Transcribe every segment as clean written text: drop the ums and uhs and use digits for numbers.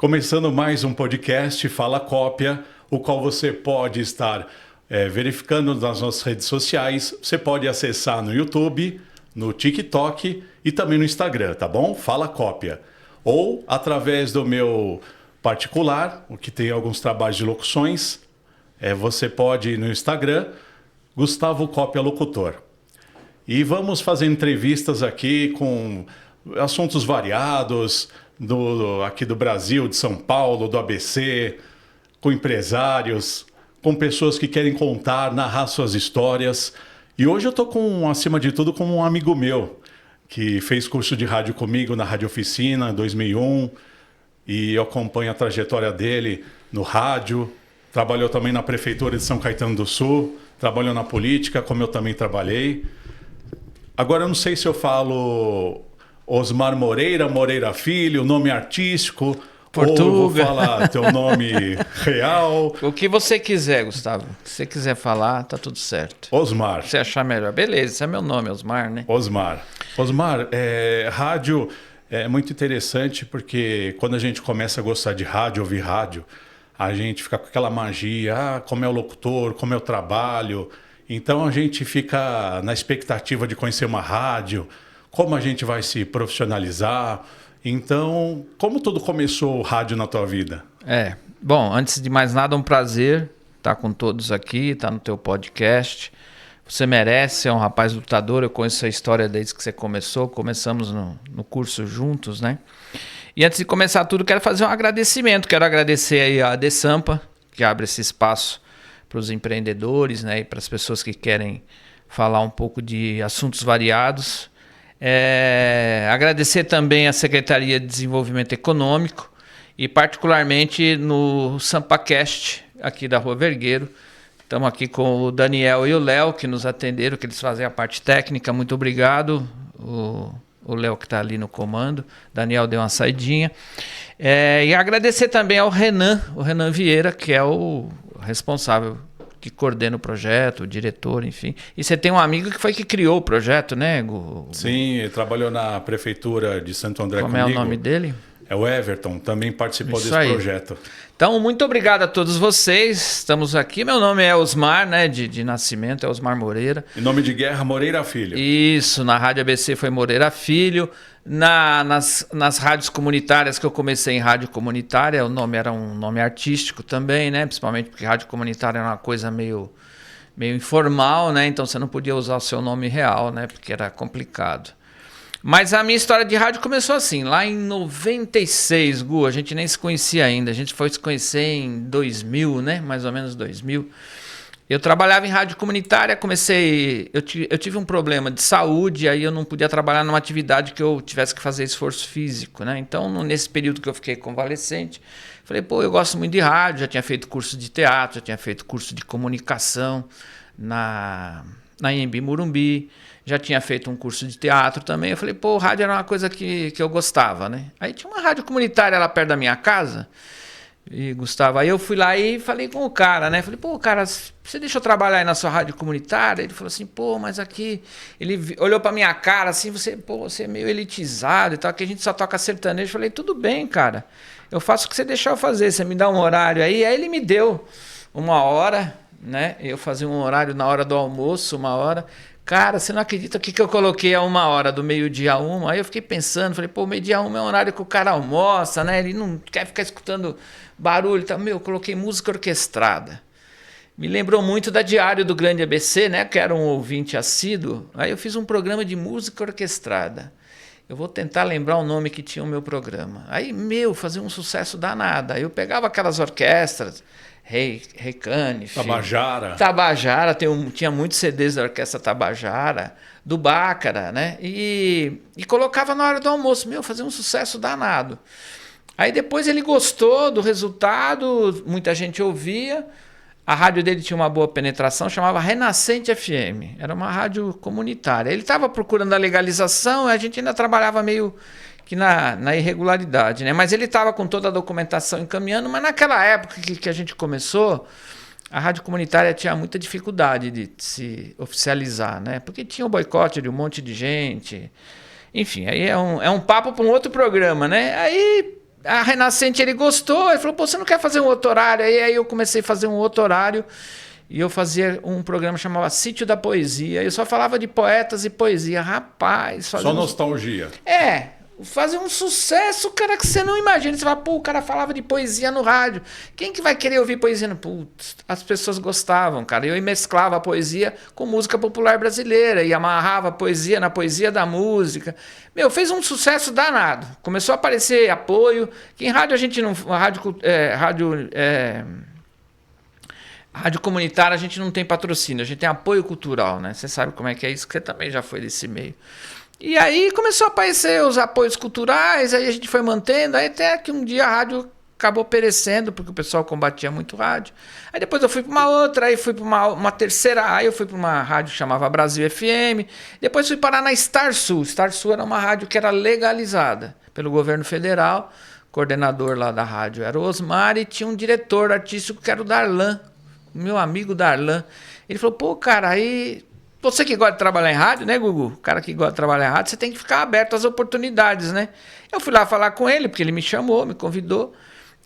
Começando mais um podcast Fala Cópia, o qual você pode estar verificando nas nossas redes sociais. Você pode acessar no YouTube, no TikTok e também no Instagram, tá bom? Fala Cópia. Ou através do meu particular, o que tem alguns trabalhos de locuções, você pode ir no Instagram, Gustavo Cópia Locutor. E vamos fazer entrevistas aqui com assuntos variados, aqui do Brasil, de São Paulo, do ABC, com empresários, com pessoas que querem contar, narrar suas histórias. E hoje eu estou, acima de tudo, com um amigo meu, que fez curso de rádio comigo na Rádio Oficina, em 2001, e eu acompanho a trajetória dele no rádio, trabalhou também na Prefeitura de São Caetano do Sul, trabalhou na política, como eu também trabalhei. Agora, eu não sei se eu falo Osmar Moreira, Moreira Filho, nome artístico, Portuga. ou eu vou falar teu nome real. O que você quiser, Gustavo. Se você quiser falar, tá tudo certo. Osmar. Se você achar melhor. Beleza, esse é meu nome, Osmar, né? Osmar, rádio é muito interessante porque quando a gente começa a gostar de rádio, ouvir rádio, a gente fica com aquela magia, como é o locutor, como é o trabalho. Então a gente fica na expectativa de conhecer uma rádio, como a gente vai se profissionalizar. Então, como tudo começou o rádio na tua vida? Bom, antes de mais nada, um prazer estar com todos aqui, estar no teu podcast. Você merece, é um rapaz lutador, eu conheço a história desde que você começou, começamos no curso juntos, né? E antes de começar tudo, quero fazer um agradecimento, quero agradecer aí a De Sampa, que abre esse espaço para os empreendedores, né, e para as pessoas que querem falar um pouco de assuntos variados. Agradecer também à Secretaria de Desenvolvimento Econômico e particularmente no SampaCast, aqui da Rua Vergueiro. Estamos aqui com o Daniel e o Léo, que nos atenderam, que eles fazem a parte técnica. Muito obrigado. O Léo que está ali no comando. Daniel deu uma saidinha. E agradecer também ao o Renan Vieira, que é o responsável, que coordena o projeto, o diretor, enfim. E você tem um amigo que foi que criou o projeto, né, Sim, ele trabalhou na Prefeitura de Santo André comigo. Como é o nome dele? É o Everton, também participou Isso desse aí. projeto. Então, muito obrigado a todos vocês. Estamos aqui. Meu nome é Osmar, né, de nascimento, é Osmar Moreira. Em nome de guerra, Moreira Filho. Isso, na Rádio ABC foi Moreira Filho. Nas rádios comunitárias, que eu comecei em rádio comunitária, o nome era um nome artístico também, né? Principalmente porque rádio comunitária era uma coisa meio informal, né? Então você não podia usar o seu nome real, né? Porque era complicado. Mas a minha história de rádio começou assim, lá em 96, Gu, a gente nem se conhecia ainda, a gente foi se conhecer em 2000, né? Mais ou menos 2000. Eu trabalhava em rádio comunitária, eu tive um problema de saúde, aí eu não podia trabalhar numa atividade que eu tivesse que fazer esforço físico, né? Então, nesse período que eu fiquei convalescente, falei, eu gosto muito de rádio, já tinha feito curso de teatro, já tinha feito curso de comunicação na Anhembi Morumbi, já tinha feito um curso de teatro também. Eu falei, rádio era uma coisa que eu gostava, né? Aí tinha uma rádio comunitária lá perto da minha casa, e Gustavo, aí eu fui lá e falei com o cara, né? Falei, cara, você deixa eu trabalhar aí na sua rádio comunitária? Ele falou assim, mas aqui... Ele olhou pra minha cara assim, você é meio elitizado e tal, que a gente só toca sertanejo. Eu falei, tudo bem, cara, eu faço o que você deixar eu fazer, você me dá um horário aí. Aí ele me deu 1 hora, né? Eu fazia um horário na hora do almoço, 1 hora. Cara, você não acredita o que eu coloquei a 1 hora, do meio-dia a 1? Aí eu fiquei pensando, falei, meio-dia a 1 é um horário que o cara almoça, né? Ele não quer ficar escutando barulho e tal. Eu coloquei música orquestrada. Me lembrou muito da Diário do Grande ABC, né? Que era um ouvinte assíduo. Aí eu fiz um programa de música orquestrada. Eu vou tentar lembrar o nome que tinha o meu programa. Aí, fazia um sucesso danado. Aí eu pegava aquelas orquestras... Recanif, Tabajara, tinha muitos CDs da Orquestra Tabajara, do Bácara, né? E colocava na hora do almoço, fazia um sucesso danado. Aí depois ele gostou do resultado, muita gente ouvia, a rádio dele tinha uma boa penetração, chamava Renascente FM, era uma rádio comunitária. Ele estava procurando a legalização, a gente ainda trabalhava meio que na irregularidade, né? Mas ele estava com toda a documentação encaminhando, mas naquela época que a gente começou, a rádio comunitária tinha muita dificuldade de se oficializar, né? Porque tinha o boicote de um monte de gente. Enfim, aí é um papo para um outro programa, né? Aí a Renascente ele gostou, ele falou, pô, você não quer fazer um outro horário? Aí eu comecei a fazer um outro horário e eu fazia um programa que chamava Sítio da Poesia. Eu só falava de poetas e poesia. Rapaz, só nostalgia. Fazia um sucesso, cara, que você não imagina. Você fala, pô, o cara falava de poesia no rádio. Quem que vai querer ouvir poesia? Putz, as pessoas gostavam, cara. Eu mesclava a poesia com música popular brasileira e amarrava a poesia na poesia da música. Meu, fez um sucesso danado. Começou a aparecer apoio, que em rádio a gente não... Rádio comunitária a gente não tem patrocínio, a gente tem apoio cultural, né? Você sabe como é que é isso, que você também já foi desse meio. E aí começou a aparecer os apoios culturais, aí a gente foi mantendo, aí até que um dia a rádio acabou perecendo, porque o pessoal combatia muito rádio. Aí depois eu fui para uma outra, aí fui para uma terceira, aí eu fui para uma rádio que chamava Brasil FM, depois fui parar na Star Sul. Star Sul era uma rádio que era legalizada pelo governo federal, o coordenador lá da rádio era o Osmar, e tinha um diretor artístico que era o Darlan, meu amigo Darlan. Ele falou, pô, cara, aí... Você que gosta de trabalhar em rádio, né, Gugu? O cara que gosta de trabalhar em rádio, você tem que ficar aberto às oportunidades, né? Eu fui lá falar com ele, porque ele me chamou, me convidou.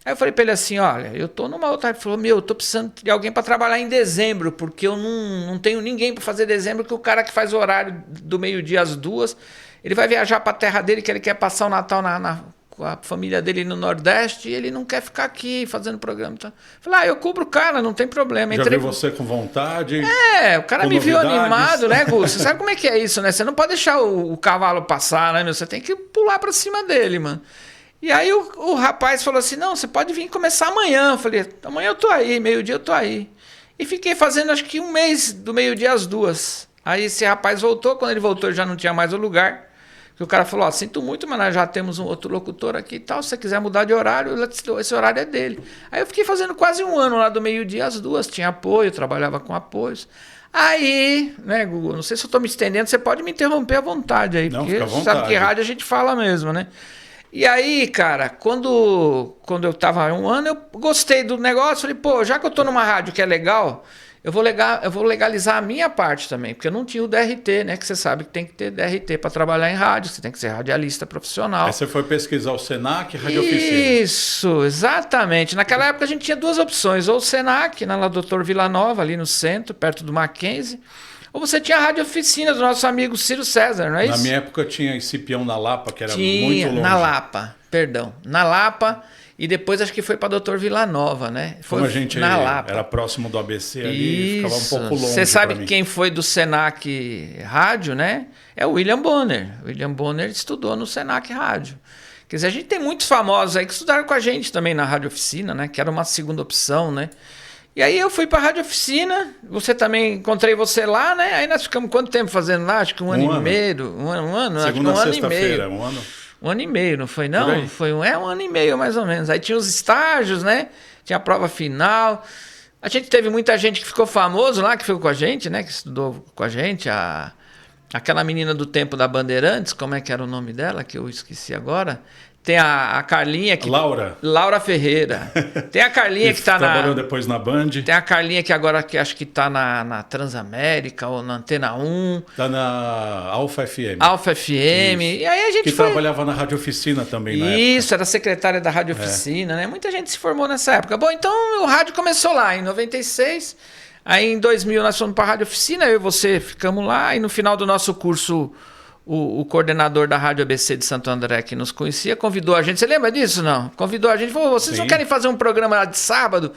Aí eu falei pra ele assim, olha, eu tô numa outra... Ele falou, meu, eu tô precisando de alguém pra trabalhar em dezembro, porque eu não tenho ninguém pra fazer dezembro, que o cara que faz o horário do meio-dia às 2, ele vai viajar pra terra dele, que ele quer passar o Natal com a família dele no Nordeste, e ele não quer ficar aqui fazendo programa. Então, falei, eu cubro o cara, não tem problema. Já vi você com vontade. O cara me viu animado, né, Gu? Você sabe como é que é isso, né? Você não pode deixar o cavalo passar, né, meu? Você tem que pular pra cima dele, mano. E aí o rapaz falou assim, não, você pode vir começar amanhã. Eu falei, amanhã eu tô aí, meio-dia eu tô aí. E fiquei fazendo acho que um mês, do meio-dia às 2. Aí esse rapaz voltou, quando ele voltou já não tinha mais o lugar. Que o cara falou, sinto muito, mas nós já temos um outro locutor aqui e tal, se você quiser mudar de horário, esse horário é dele. Aí eu fiquei fazendo quase um ano lá do meio-dia às 2, tinha apoio, trabalhava com apoios. Aí, né, Gugu, não sei se eu estou me estendendo, você pode me interromper à vontade aí, não, porque você sabe que rádio a gente fala mesmo, né? E aí, cara, quando eu tava um ano, eu gostei do negócio, falei, pô, já que eu tô numa rádio que é legal... Eu vou legalizar a minha parte também, porque eu não tinha o DRT, né? Que você sabe que tem que ter DRT para trabalhar em rádio, você tem que ser radialista profissional. Aí você foi pesquisar o Senac e Rádio Oficina. Isso, exatamente. Naquela época a gente tinha duas opções, ou o Senac, na Doutor Vila Nova, ali no centro, perto do Mackenzie, ou você tinha a Rádio Oficina do nosso amigo Ciro César, não é isso? Na minha época tinha Escipião na Lapa, que era muito longe. Na Lapa, perdão. Na Lapa... E depois acho que foi para Doutor Vila Nova, né? Foi como a gente na Lapa. Era próximo do ABC ali, ficava um pouco longe. Você sabe quem foi do Senac Rádio, né? É o William Bonner. O William Bonner estudou no Senac Rádio. Quer dizer, a gente tem muitos famosos aí que estudaram com a gente também na Rádio Oficina, né? Que era uma segunda opção, né? E aí eu fui para a Rádio Oficina, você também, encontrei você lá, né? Aí nós ficamos quanto tempo fazendo lá? Acho que um ano e meio. Um ano? Segunda acho que sexta-feira, um ano. Um ano e meio, não foi não? Foi um ano e meio mais ou menos. Aí tinha os estágios, né? Tinha a prova final. A gente teve muita gente que ficou famoso lá, que ficou com a gente, né? Que estudou com a gente. Aquela menina do Tempo da Bandeirantes, como é que era o nome dela? Que eu esqueci agora. Tem a Carlinha que... Laura Ferreira. Tem a Carlinha que está trabalhou depois na Band. Tem a Carlinha que agora que acho que está na Transamérica ou na Antena 1. Está na Alfa FM. Alfa FM. Isso. E aí a gente que trabalhava na Rádio Oficina também na época. Isso, era secretária da Rádio Oficina, né? Muita gente se formou nessa época. Bom, então o rádio começou lá em 96. Aí em 2000 nós fomos para a Rádio Oficina, eu e você ficamos lá. E no final do nosso curso... O coordenador da Rádio ABC de Santo André, que nos conhecia, convidou a gente. Você lembra disso, não? Convidou a gente. Falou, vocês não querem fazer um programa lá de sábado?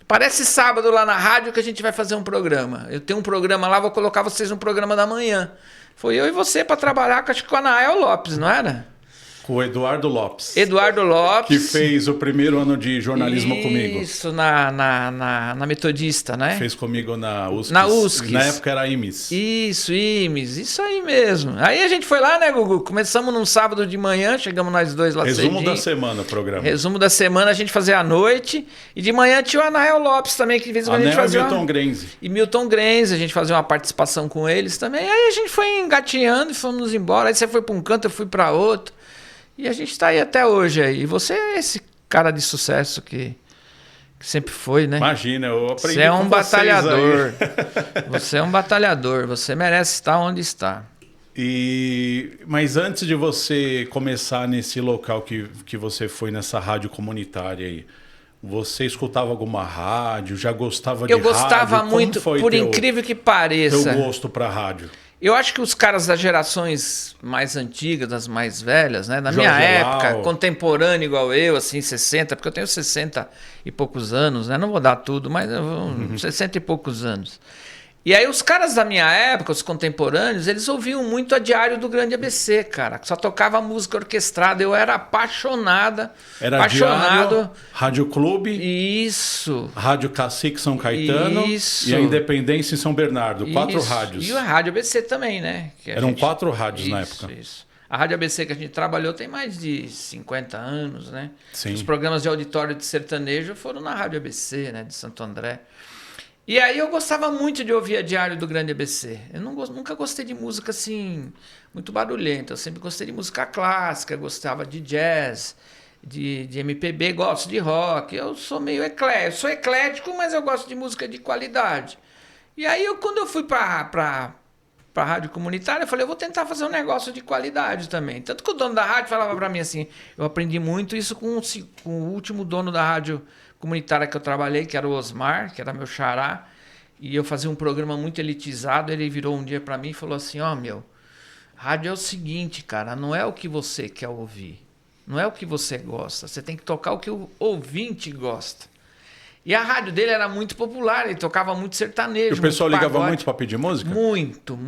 Parece sábado lá na rádio que a gente vai fazer um programa. Eu tenho um programa lá, vou colocar vocês no programa da manhã. Foi eu e você para trabalhar, acho que com a Anael Lopes, não era? Com o Eduardo Lopes. Eduardo Lopes. Que fez o primeiro ano de jornalismo comigo. Isso, na Metodista, né? Fez comigo na USP. Na USP. Na época era IMES. Isso, IMES. Isso aí mesmo. Aí a gente foi lá, né, Gugu? Começamos num sábado de manhã, chegamos nós dois lá cedinho. Resumo da semana o programa. Resumo da semana, a gente fazia à noite. E de manhã tinha o Anael Lopes também, que de vez em quando a gente fazia. E Milton Grenze. E Milton Grenze, a gente fazia uma participação com eles também. Aí a gente foi engatinhando e fomos embora. Aí você foi para um canto, eu fui para outro. E a gente está aí até hoje aí. E você é esse cara de sucesso que sempre foi, né? Imagina, eu aprendi Você é um batalhador. Você é um batalhador. Você merece estar onde está. Mas antes de você começar nesse local que você foi, nessa rádio comunitária aí, você escutava alguma rádio? Já gostava de rádio? Eu gostava Como muito, foi por incrível que teu pareça. gosto para rádio? Eu acho que os caras das gerações mais antigas, das mais velhas, né? Da Jorge minha época, Lau. contemporâneo igual eu, assim, 60, porque eu tenho 60 e poucos anos, né? Não vou dar tudo, mas 60 e poucos anos. E aí os caras da minha época, os contemporâneos, eles ouviam muito a Diário do Grande ABC, cara. Só tocava música orquestrada. Eu era apaixonado. Diário, Rádio Clube, Isso. Rádio Cacique São Caetano Isso. e a Independência em São Bernardo. 4 Isso. rádios. E a Rádio ABC também, né? Eram 4 rádios na época. Isso. A Rádio ABC que a gente trabalhou tem mais de 50 anos, né? Sim. Os programas de auditório de sertanejo foram na Rádio ABC, né? De Santo André. E aí eu gostava muito de ouvir a Diário do Grande ABC. Eu nunca gostei de música assim, muito barulhenta. Eu sempre gostei de música clássica, gostava de jazz, de MPB, gosto de rock. Eu sou meio eclético. Sou eclético, mas eu gosto de música de qualidade. E aí quando eu fui para a rádio comunitária, eu falei, eu vou tentar fazer um negócio de qualidade também. Tanto que o dono da rádio falava para mim assim, eu aprendi muito isso com o último dono da rádio comunitária que eu trabalhei, que era o Osmar, que era meu xará, e eu fazia um programa muito elitizado. Ele virou um dia para mim e falou assim, rádio é o seguinte, cara, não é o que você quer ouvir, não é o que você gosta, você tem que tocar o que o ouvinte gosta. E a rádio dele era muito popular, ele tocava muito sertanejo. E o pessoal ligava pagode. muito para pedir música? Muito.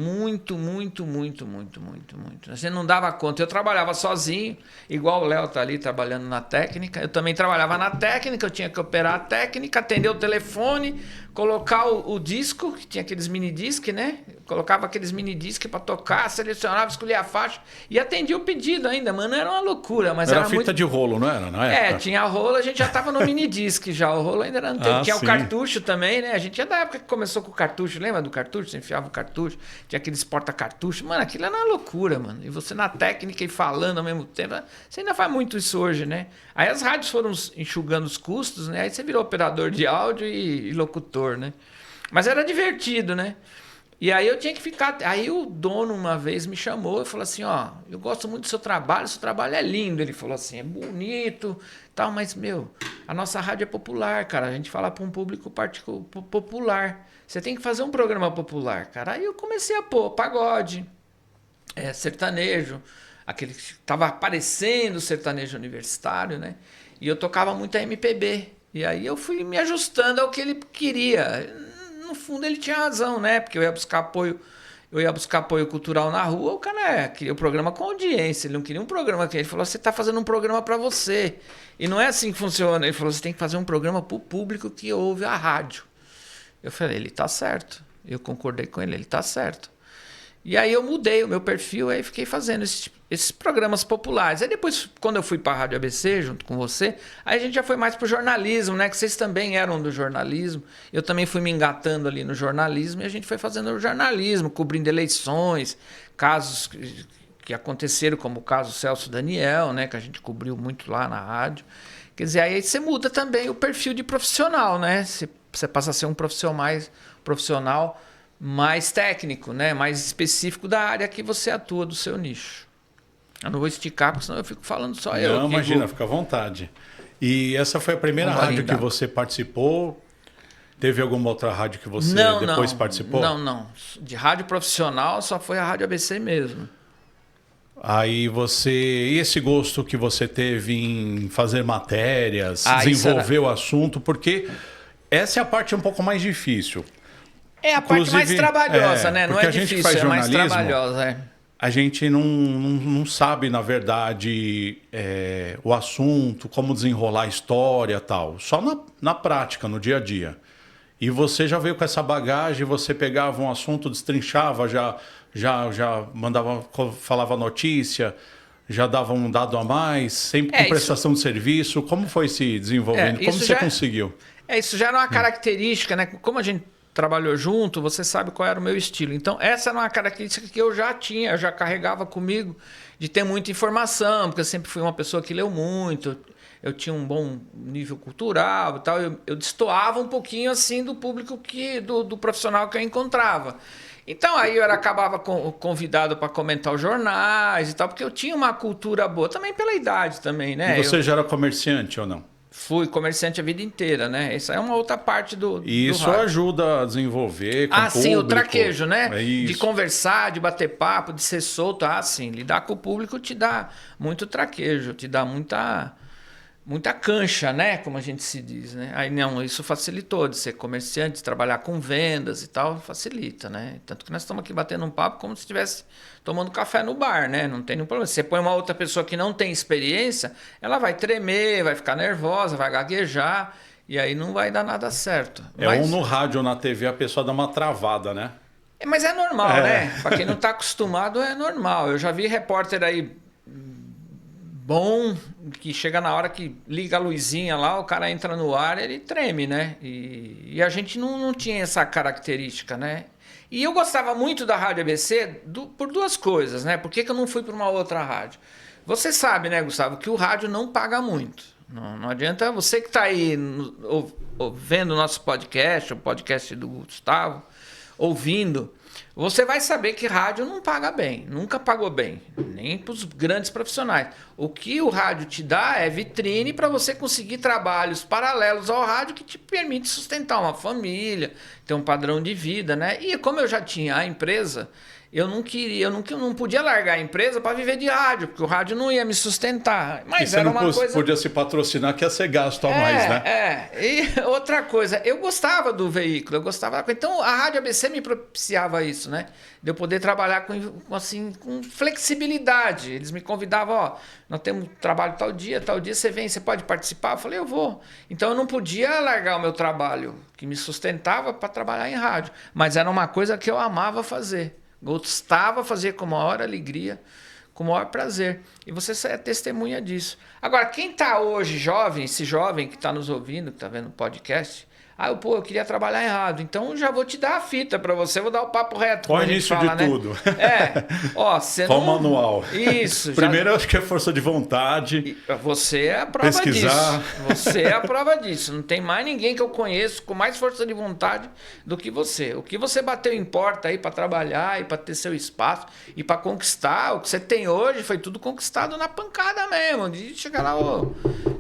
Você não dava conta. Eu trabalhava sozinho, igual o Léo tá ali trabalhando na técnica. Eu também trabalhava na técnica, eu tinha que operar a técnica, atender o telefone, colocar o disco, que tinha aqueles mini discs, né? Colocava aqueles mini discs para tocar, selecionava, escolhia a faixa e atendia o pedido ainda, mano. Era uma loucura, mas era fita muito... de rolo, não era? Na época? tinha rolo, a gente já tava no mini disc já. O rolo ainda era tinha sim. o cartucho também, né? A gente é da época que começou com o cartucho, lembra do cartucho? Você enfiava o cartucho, tinha aqueles porta-cartucho. Mano, aquilo era uma loucura, mano. E você na técnica e falando ao mesmo tempo. Você ainda faz muito isso hoje, né? Aí as rádios foram enxugando os custos, né? Aí você virou operador de áudio e locutor, né? Mas era divertido, né? E aí eu tinha que ficar... Aí o dono uma vez me chamou e falou assim, eu gosto muito do seu trabalho é lindo. Ele falou assim, é bonito, tal, mas, a nossa rádio é popular, cara. A gente fala para um público popular. Você tem que fazer um programa popular, cara. Aí eu comecei a pôr pagode, sertanejo, aquele que estava aparecendo sertanejo universitário, né? E eu tocava muito a MPB. E aí eu fui me ajustando ao que ele queria. No fundo ele tinha razão, né? Porque eu ia buscar apoio cultural na rua. O cara queria um programa com audiência, ele não queria um programa que ele falou, você está fazendo um programa para você. E não é assim que funciona. Ele falou, você tem que fazer um programa para o público que ouve a rádio. Eu falei, ele está certo. Eu concordei com ele está certo. E aí eu mudei o meu perfil e fiquei fazendo esses programas populares. Aí depois, quando eu fui para a Rádio ABC, junto com você, aí a gente já foi mais para o jornalismo, né? Que vocês também eram do jornalismo. Eu também fui me engatando ali no jornalismo e a gente foi fazendo o jornalismo, cobrindo eleições, casos que aconteceram, como o caso Celso Daniel, né? Que a gente cobriu muito lá na rádio. Quer dizer, aí você muda também o perfil de profissional, né? Você passa a ser um profissional mais técnico, né? Mais específico da área que você atua, do seu nicho. Eu não vou esticar, porque senão eu fico falando só eu. Não, imagina, fica à vontade. E essa foi a primeira rádio que você participou? Teve alguma outra rádio que você depois participou? Não. De rádio profissional só foi a Rádio ABC mesmo. Aí e esse gosto que você teve em fazer matérias, desenvolver o assunto, porque essa é a parte um pouco mais difícil. É a parte mais trabalhosa, né? Não é difícil, é mais trabalhosa. A gente não sabe, na verdade, o assunto, como desenrolar a história e tal. Só na prática, no dia a dia. E você já veio com essa bagagem, você pegava um assunto, destrinchava, já mandava, falava notícia, já dava um dado a mais, sempre com prestação de serviço. Como foi se desenvolvendo? Como você conseguiu? Isso já era uma característica, né? Como a gente trabalhou junto, você sabe qual era o meu estilo. Então, essa era uma característica que eu já tinha, eu já carregava comigo, de ter muita informação, porque eu sempre fui uma pessoa que leu muito, eu tinha um bom nível cultural e tal, eu destoava um pouquinho assim do público, do profissional que eu encontrava. Então aí eu acabava convidado para comentar os jornais e tal, porque eu tinha uma cultura boa, também pela idade também, né? E você já era comerciante ou não? Fui comerciante a vida inteira, né? Essa é uma outra parte do E isso rádio. ajuda a desenvolver com o público. Sim, o traquejo, né? É isso. De conversar, de bater papo, de ser solto. Sim, lidar com o público te dá muito traquejo, te dá muita cancha, né? Como a gente se diz, né? Aí não, isso facilitou de ser comerciante, de trabalhar com vendas e tal, facilita, né? Tanto que nós estamos aqui batendo um papo como se estivesse tomando café no bar, né? Não tem nenhum problema. Você põe uma outra pessoa que não tem experiência, ela vai tremer, vai ficar nervosa, vai gaguejar e aí não vai dar nada certo. Ou no rádio ou na TV a pessoa dá uma travada, né? Mas é normal, né? Para quem não está acostumado, é normal. Eu já vi repórter aí bom, que chega na hora que liga a luzinha lá, o cara entra no ar, ele treme, né? E a gente não tinha essa característica, né? E eu gostava muito da Rádio ABC por duas coisas, né? Por que eu não fui para uma outra rádio? Você sabe, né, Gustavo, que o rádio não paga muito. Não adianta você que está aí vendo o nosso podcast, o podcast do Gustavo, ouvindo, você vai saber que rádio não paga bem, nunca pagou bem, nem para os grandes profissionais. O que o rádio te dá é vitrine para você conseguir trabalhos paralelos ao rádio que te permite sustentar uma família, ter um padrão de vida, né? E como eu já tinha a empresa, eu não podia largar a empresa para viver de rádio, porque o rádio não ia me sustentar. Mas era uma coisa... podia se patrocinar, que ia ser gasto a mais, né? E outra coisa, eu gostava do veículo, eu gostava... Então a Rádio ABC me propiciava isso, né? De eu poder trabalhar com flexibilidade. Eles me convidavam, ó, nós temos trabalho tal dia você vem, você pode participar? Eu falei, eu vou. Então eu não podia largar o meu trabalho, que me sustentava, para trabalhar em rádio. Mas era uma coisa que eu amava fazer. Gostava de fazer com a maior alegria, com o maior prazer. E você é testemunha disso. Agora, quem está hoje jovem, esse jovem que está nos ouvindo, que está vendo o podcast, eu queria trabalhar em rádio. Então, já vou te dar a fita para você, vou dar o papo reto. Qual o início de tudo? Você Qual o manual? Isso. Primeiro, acho que é força de vontade. Você é a prova pesquisar. disso. Você é a prova disso. Não tem mais ninguém que eu conheço com mais força de vontade do que você. O que você bateu em porta aí para trabalhar e para ter seu espaço e para conquistar, o que você tem hoje foi tudo conquistado na pancada mesmo. De chegar lá,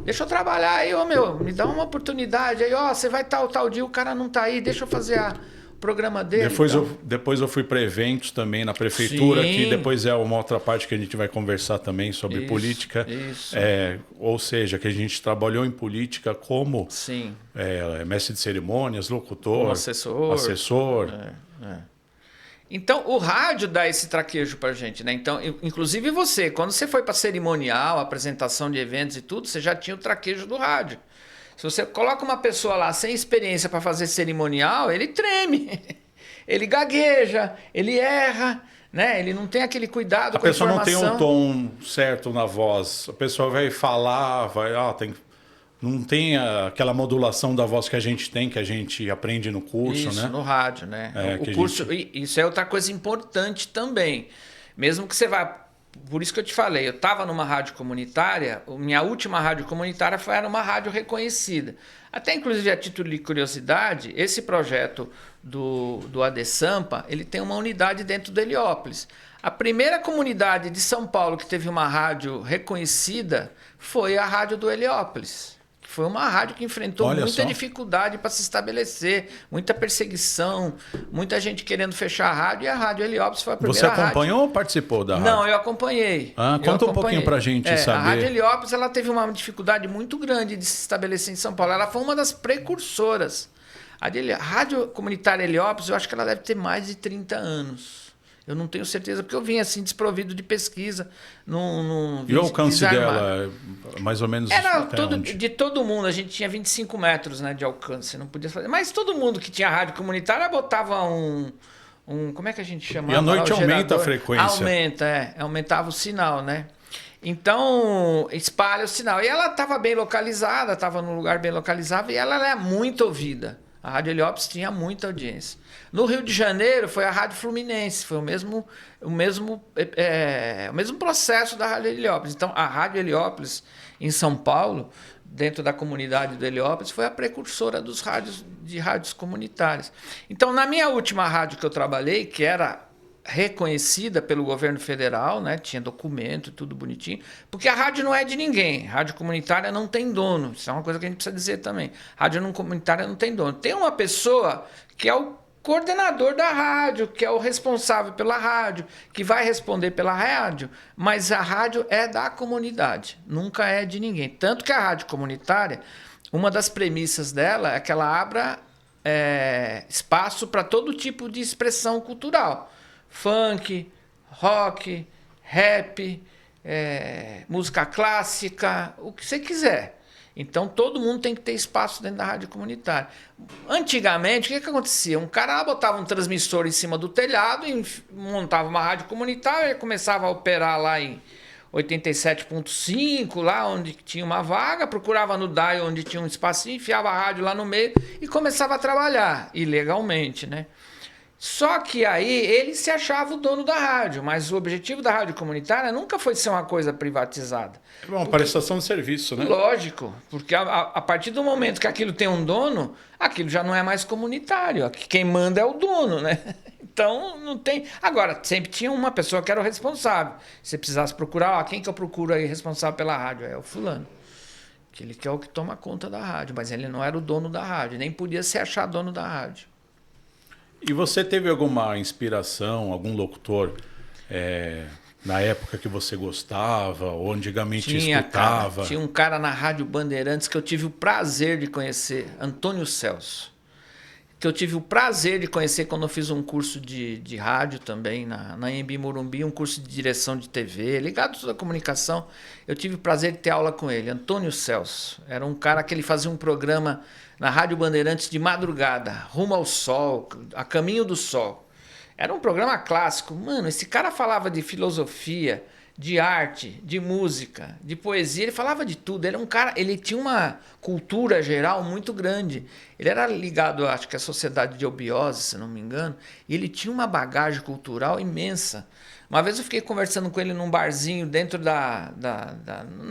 deixa eu trabalhar aí, me dá uma oportunidade aí, você vai tal dia, o cara não tá aí, deixa eu fazer o programa dele. Depois eu fui para eventos também na prefeitura, Sim. que depois é uma outra parte que a gente vai conversar também sobre política. Isso. Ou seja, que a gente trabalhou em política como Sim. Mestre de cerimônias, locutor, assessor. Então, o rádio dá esse traquejo pra gente, né? Então, inclusive você, quando você foi para cerimonial, apresentação de eventos e tudo, você já tinha o traquejo do rádio. Se você coloca uma pessoa lá sem experiência para fazer cerimonial, ele treme, ele gagueja, ele erra, né? Ele não tem aquele cuidado com a informação. A pessoa não tem o tom certo na voz. A pessoa vai falar, não tem aquela modulação da voz que a gente aprende no curso, isso, né? No rádio, né? O curso, isso é outra coisa importante também. Mesmo que você vá... Por isso que eu te falei, eu estava numa rádio comunitária, minha última rádio comunitária era uma rádio reconhecida. Até inclusive a título de curiosidade, esse projeto do AD Sampa, ele tem uma unidade dentro do Heliópolis. A primeira comunidade de São Paulo que teve uma rádio reconhecida foi a rádio do Heliópolis. Foi uma rádio que enfrentou muita dificuldade para se estabelecer, muita perseguição, muita gente querendo fechar a rádio, e a Rádio Heliópolis foi a primeira rádio. Você acompanhou ou participou da rádio? Não, eu acompanhei. Conta um pouquinho para a gente saber. A Rádio Heliópolis ela teve uma dificuldade muito grande de se estabelecer em São Paulo. Ela foi uma das precursoras. A Rádio Comunitária Heliópolis, eu acho que ela deve ter mais de 30 anos. Eu não tenho certeza, porque eu vim assim desprovido de pesquisa. E o alcance dela, mais ou menos? Era de todo mundo, a gente tinha 25 metros, né, de alcance, não podia fazer. Mas todo mundo que tinha rádio comunitária botava como é que a gente chamava? E à noite aumenta a frequência. Aumentava o sinal, né? Então, espalha o sinal. E ela estava bem localizada, estava num lugar bem localizado, e ela é muito ouvida. A Rádio Heliópolis tinha muita audiência. No Rio de Janeiro foi a Rádio Fluminense, foi o mesmo processo da Rádio Heliópolis. Então, a Rádio Heliópolis, em São Paulo, dentro da comunidade do Heliópolis, foi a precursora dos rádios comunitárias. Então, na minha última rádio que eu trabalhei, que era reconhecida pelo governo federal, né? Tinha documento, tudo bonitinho, porque a rádio não é de ninguém. Rádio comunitária não tem dono. Isso é uma coisa que a gente precisa dizer também. Rádio não comunitária não tem dono. Tem uma pessoa que é o coordenador da rádio, que é o responsável pela rádio, que vai responder pela rádio, mas a rádio é da comunidade, nunca é de ninguém. Tanto que a rádio comunitária, uma das premissas dela é que ela abra espaço para todo tipo de expressão cultural. Funk, rock, rap, música clássica, o que você quiser. Então, todo mundo tem que ter espaço dentro da rádio comunitária. Antigamente, o que acontecia? Um cara lá botava um transmissor em cima do telhado, e montava uma rádio comunitária, começava a operar lá em 87.5, lá onde tinha uma vaga, procurava no dial onde tinha um espacinho, enfiava a rádio lá no meio e começava a trabalhar, ilegalmente, né? Só que aí ele se achava o dono da rádio, mas o objetivo da rádio comunitária nunca foi ser uma coisa privatizada. É uma prestação de serviço, né? Lógico, porque a partir do momento que aquilo tem um dono, aquilo já não é mais comunitário. Quem manda é o dono, né? Então não tem. Agora, sempre tinha uma pessoa que era o responsável. Se você precisasse procurar, quem que eu procuro aí responsável pela rádio? É o fulano. Que ele que é o que toma conta da rádio, mas ele não era o dono da rádio, nem podia se achar dono da rádio. E você teve alguma inspiração, algum locutor na época que você gostava, ou antigamente escutava? Cara, tinha um cara na Rádio Bandeirantes que eu tive o prazer de conhecer, Antônio Celso. Que eu tive o prazer de conhecer quando eu fiz um curso de rádio também, na Anhembi Morumbi, um curso de direção de TV, ligado a toda a comunicação. Eu tive o prazer de ter aula com ele, Antônio Celso. Era um cara que ele fazia um programa na Rádio Bandeirantes de madrugada, Rumo ao Sol, A Caminho do Sol. Era um programa clássico. Mano, esse cara falava de filosofia, de arte, de música, de poesia, ele falava de tudo. Ele era um cara, ele tinha uma cultura geral muito grande. Ele era ligado, acho que à Sociedade de Obiose, se não me engano, e ele tinha uma bagagem cultural imensa. Uma vez eu fiquei conversando com ele num barzinho dentro na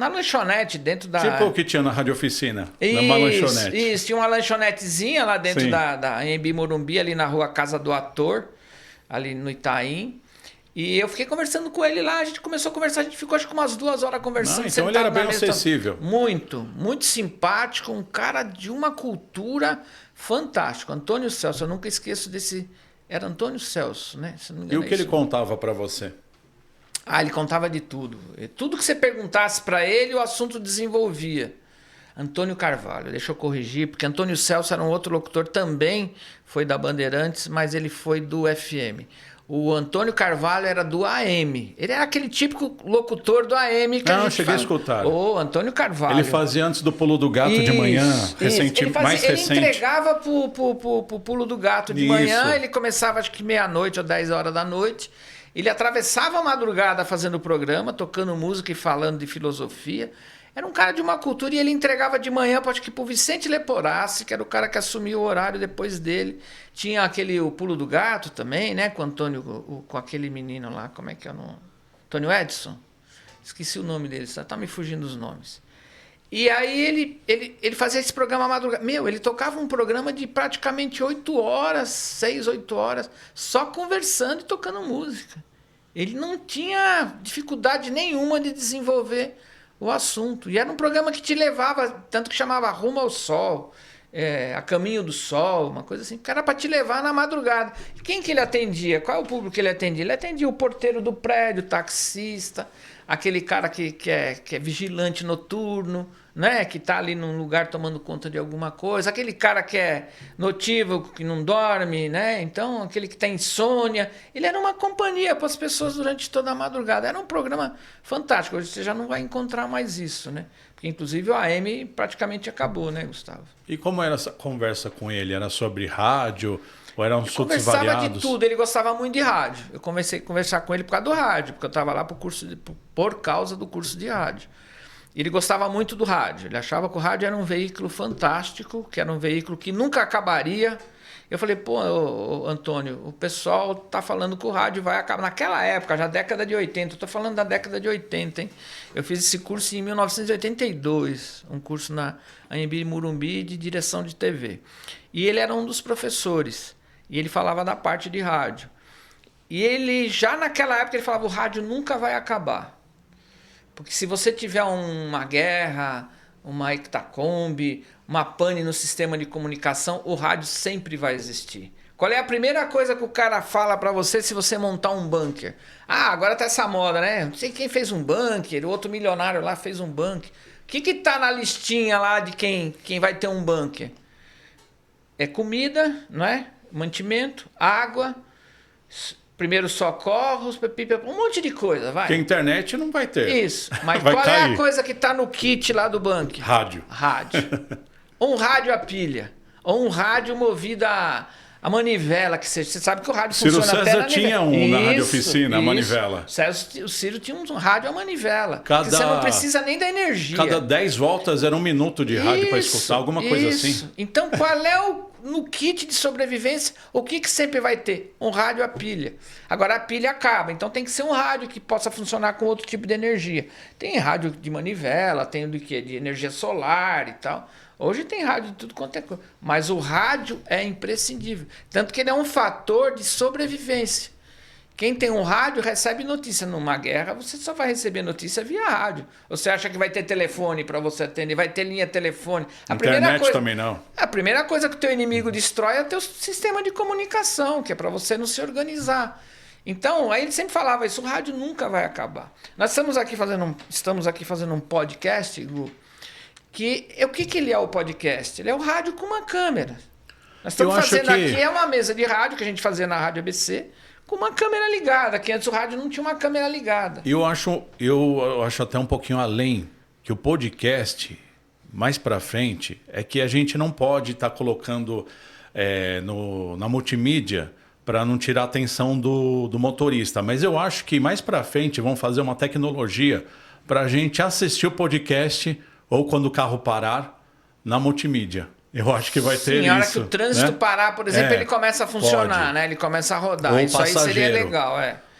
lanchonete, dentro da... Tipo o que tinha na Rádio Oficina, numa lanchonete. Isso, tinha uma lanchonetezinha lá dentro Sim. da Anhembi Morumbi, ali na rua Casa do Ator, ali no Itaim. E eu fiquei conversando com ele lá, a gente começou a conversar, a gente ficou acho que umas 2 horas conversando. Não, então ele era bem acessível. Muito simpático, um cara de uma cultura fantástica. Antônio Celso, eu nunca esqueço desse... Era Antônio Celso, né? Se não me engano, E o que ele contava para você? Ele contava de tudo. Tudo que você perguntasse para ele, o assunto desenvolvia. Antônio Carvalho, deixa eu corrigir, porque Antônio Celso era um outro locutor, também foi da Bandeirantes, mas ele foi do FM. O Antônio Carvalho era do AM. Ele era aquele típico locutor do AM que a gente eu cheguei a escutar. O Antônio Carvalho. Ele fazia antes do Pulo do Gato de manhã, mais recente. Ele entregava pro Pulo do Gato de manhã, ele começava acho que meia-noite ou 10 horas da noite. Ele atravessava a madrugada fazendo o programa, tocando música e falando de filosofia. Era um cara de uma cultura e ele entregava de manhã, acho que pro Vicente Leporassi, que era o cara que assumiu o horário depois dele. Tinha o Pulo do Gato também, né? Com o Antônio, com aquele menino lá, como é que é o nome? Antônio Edson? Esqueci o nome dele, tá me fugindo os nomes. E aí ele fazia esse programa à madrugada. Ele tocava um programa de praticamente 8 horas, 6, 8 horas, só conversando e tocando música. Ele não tinha dificuldade nenhuma de desenvolver o assunto. E era um programa que te levava, tanto que chamava Rumo ao Sol, A Caminho do Sol, uma coisa assim, que era para te levar na madrugada. E quem que ele atendia? Qual é o público que ele atendia? Ele atendia o porteiro do prédio, o taxista, aquele cara que é vigilante noturno, né? Que está ali num lugar tomando conta de alguma coisa, aquele cara que é notívago, que não dorme, né? Então, aquele que tem insônia. Ele era uma companhia para as pessoas durante toda a madrugada. Era um programa fantástico. Hoje você já não vai encontrar mais isso, né? Porque, inclusive, o AM praticamente acabou, né, Gustavo? E como era essa conversa com ele? Era sobre rádio? Ou eram assuntos variados? Conversava de tudo, ele gostava muito de rádio. Eu comecei a conversar com ele por causa do rádio, porque eu estava lá por causa do curso de rádio. Ele gostava muito do rádio. Ele achava que o rádio era um veículo fantástico, que era um veículo que nunca acabaria. Eu falei, pô, Antônio, o pessoal tá falando que o rádio vai acabar. Naquela época, já década de 80, eu tô falando da década de 80, hein? Eu fiz esse curso em 1982, um curso na Anhembi Morumbi de direção de TV. E ele era um dos professores, e ele falava da parte de rádio. E ele, já naquela época, ele falava, o rádio nunca vai acabar. Porque se você tiver uma guerra, uma hectacombe, uma pane no sistema de comunicação, o rádio sempre vai existir. Qual é a primeira coisa que o cara fala para você se você montar um bunker? Ah, agora tá essa moda, né? Não sei quem fez um bunker, o outro milionário lá fez um bunker. O que tá na listinha lá de quem vai ter um bunker? É comida, não é? Mantimento, água, primeiros socorros, um monte de coisa, vai. Porque a internet não vai ter. Isso, mas vai qual cair. é a coisa que tá no kit lá do bunker? Rádio. Ou um rádio a pilha. Ou um rádio movido a manivela. Que você sabe que o rádio Ciro funciona César até na tinha na rádio oficina, a manivela. O Ciro tinha um rádio a manivela. Cada, você não precisa nem da energia. Cada 10 voltas era 1 minuto de rádio para escutar, alguma coisa assim. Então qual é no kit de sobrevivência, o que sempre vai ter? Um rádio a pilha. Agora a pilha acaba, então tem que ser um rádio que possa funcionar com outro tipo de energia. Tem rádio de manivela, tem do que? De energia solar e tal. Hoje tem rádio de tudo quanto é coisa. Mas o rádio é imprescindível. Tanto que ele é um fator de sobrevivência. Quem tem um rádio recebe notícia. Numa guerra, você só vai receber notícia via rádio. Você acha que vai ter telefone para você atender? Vai ter linha telefone. Internet também não. A primeira coisa que o teu inimigo destrói é o teu sistema de comunicação, que é para você não se organizar. Então, aí ele sempre falava isso, o rádio nunca vai acabar. Nós estamos aqui fazendo um podcast, Gu, o que ele é o podcast? Ele é o rádio com uma câmera. Nós estamos fazendo aqui, é uma mesa de rádio que a gente fazia na Rádio ABC, com uma câmera ligada, que antes o rádio não tinha uma câmera ligada. Eu acho até um pouquinho além, que o podcast, mais para frente, é que a gente não pode estar colocando na multimídia para não tirar a atenção do motorista. Mas eu acho que mais para frente vão fazer uma tecnologia para a gente assistir o podcast ou quando o carro parar, na multimídia. Eu acho que vai ter isso. Na hora que o trânsito parar, por exemplo, ele começa a funcionar, né? Ele começa a rodar. Ou isso passageiro. Aí seria legal,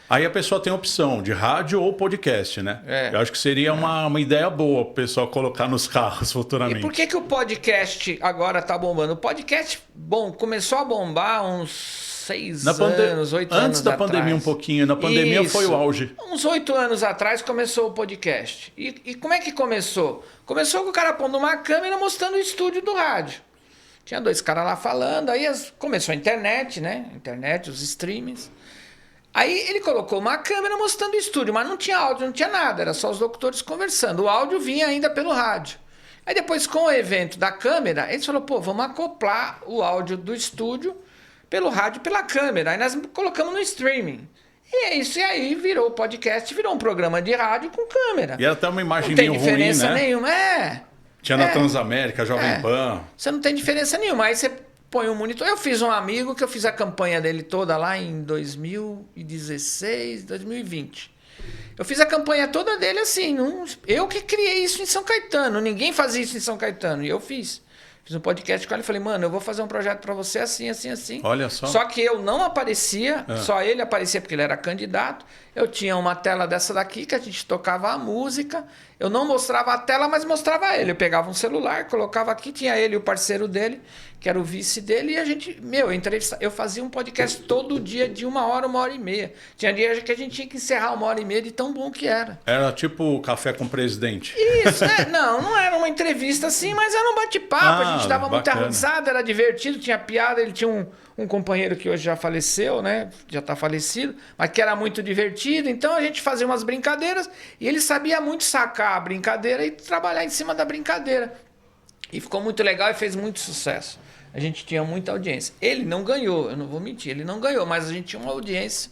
Aí a pessoa tem a opção de rádio ou podcast, né? Eu acho que seria uma ideia boa para o pessoal colocar nos carros futuramente. E por que o podcast agora está bombando? O podcast, começou a bombar uns 6 anos, 8 anos Antes da pandemia um pouquinho. Na pandemia foi o auge. Uns 8 anos atrás começou o podcast. E como é que começou? Começou com o cara pondo uma câmera mostrando o estúdio do rádio. Tinha 2 caras lá falando, aí começou a internet, né? Internet, os streamings. Aí ele colocou uma câmera mostrando o estúdio, mas não tinha áudio, não tinha nada, era só os locutores conversando. O áudio vinha ainda pelo rádio. Aí depois, com o evento da câmera, eles falaram, vamos acoplar o áudio do estúdio pelo rádio e pela câmera. Aí nós colocamos no streaming. E é isso, e aí virou podcast, virou um programa de rádio com câmera. E era até uma imagem ruim, né? Não tem diferença nenhuma, Tinha na Transamérica, Jovem Pan. Você não tem diferença nenhuma. Aí você põe um monitor. Eu fiz um amigo que eu fiz a campanha dele toda lá em 2016, 2020. Eu fiz a campanha toda dele assim. Eu que criei isso em São Caetano. Ninguém fazia isso em São Caetano. E eu fiz. Fiz um podcast com ele e falei, mano, eu vou fazer um projeto para você assim, assim, assim. Olha só. Só que eu não aparecia, só ele aparecia porque ele era candidato. Eu tinha uma tela dessa daqui que a gente tocava a música. Eu não mostrava a tela, mas mostrava ele. Eu pegava um celular, colocava aqui, tinha ele e o parceiro dele, que era o vice dele, e a gente, eu fazia um podcast todo dia de 1 hora, 1h30. Tinha dia que a gente tinha que encerrar 1h30 de tão bom que era. Era tipo Café com o Presidente. Isso, não era uma entrevista assim, mas era um bate-papo, a gente dava muita risada, era divertido, tinha piada, ele tinha um companheiro que hoje já faleceu, né? Já está falecido, mas que era muito divertido. Então a gente fazia umas brincadeiras e ele sabia muito sacar a brincadeira e trabalhar em cima da brincadeira. E ficou muito legal e fez muito sucesso. A gente tinha muita audiência. Ele não ganhou, eu não vou mentir, ele não ganhou, mas a gente tinha uma audiência